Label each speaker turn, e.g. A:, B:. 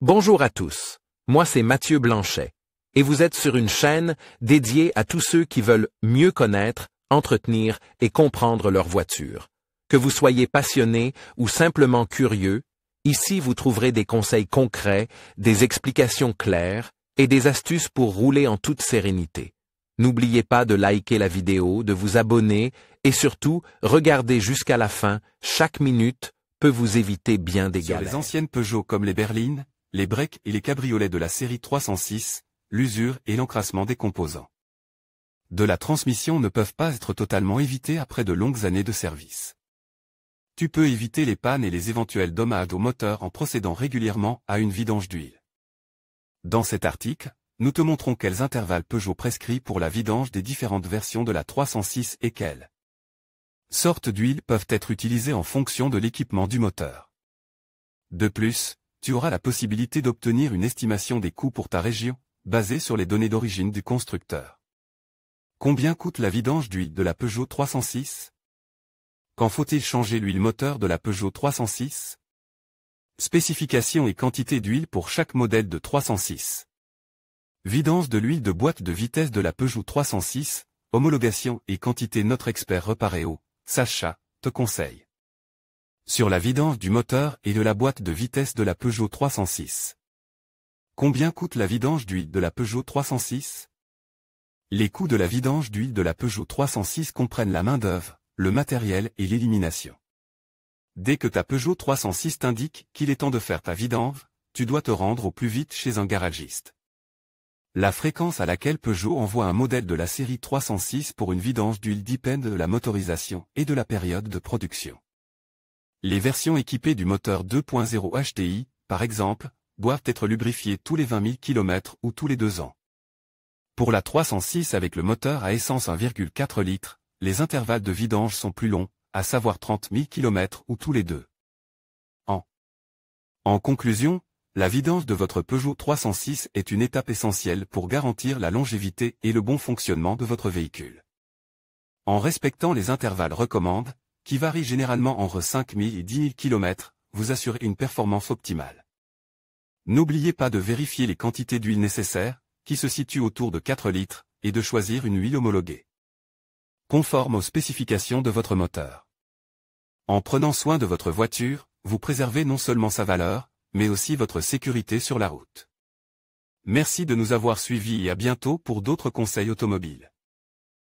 A: Bonjour à tous, moi c'est Mathieu Blanchet, et vous êtes sur une chaîne dédiée à tous ceux qui veulent mieux connaître, entretenir et comprendre leur voiture. Que vous soyez passionné ou simplement curieux, ici vous trouverez des conseils concrets, des explications claires et des astuces pour rouler en toute sérénité. N'oubliez pas de liker la vidéo, de vous abonner et surtout, regardez jusqu'à la fin, chaque minute peut vous éviter bien des galères.
B: Sur les anciennes Peugeot comme les berlines, les breaks et les cabriolets de la série 306, l'usure et l'encrassement des composants de la transmission ne peuvent pas être totalement évités après de longues années de service. Tu peux éviter les pannes et les éventuels dommages au moteur en procédant régulièrement à une vidange d'huile. Dans cet article, nous te montrons quels intervalles Peugeot prescrit pour la vidange des différentes versions de la 306 et quelles sortes d'huile peuvent être utilisées en fonction de l'équipement du moteur. De plus, tu auras la possibilité d'obtenir une estimation des coûts pour ta région, basée sur les données d'origine du constructeur. Combien coûte la vidange d'huile de la Peugeot 306? Quand faut-il changer l'huile moteur de la Peugeot 306? Spécifications et quantité d'huile pour chaque modèle de 306. Vidange de l'huile de boîte de vitesse de la Peugeot 306, homologation et quantité. Notre expert Reparéo, Sacha, te conseille. Sur la vidange du moteur et de la boîte de vitesse de la Peugeot 306. Combien coûte la vidange d'huile de la Peugeot 306? Les coûts de la vidange d'huile de la Peugeot 306 comprennent la main-d'œuvre, le matériel et l'élimination. Dès que ta Peugeot 306 t'indique qu'il est temps de faire ta vidange, tu dois te rendre au plus vite chez un garagiste. La fréquence à laquelle Peugeot envoie un modèle de la série 306 pour une vidange d'huile dépend de la motorisation et de la période de production. Les versions équipées du moteur 2.0 HDI, par exemple, doivent être lubrifiées tous les 20 000 km ou tous les 2 ans. Pour la 306 avec le moteur à essence 1,4 litres, les intervalles de vidange sont plus longs, à savoir 30 000 km ou tous les 2 ans. En conclusion, la vidange de votre Peugeot 306 est une étape essentielle pour garantir la longévité et le bon fonctionnement de votre véhicule. En respectant les intervalles recommandés, qui varient généralement entre 5 000 et 10 000 km, vous assurez une performance optimale. N'oubliez pas de vérifier les quantités d'huile nécessaires, qui se situent autour de 4 litres, et de choisir une huile homologuée, conforme aux spécifications de votre moteur. En prenant soin de votre voiture, vous préservez non seulement sa valeur, mais aussi votre sécurité sur la route. Merci de nous avoir suivis et à bientôt pour d'autres conseils automobiles.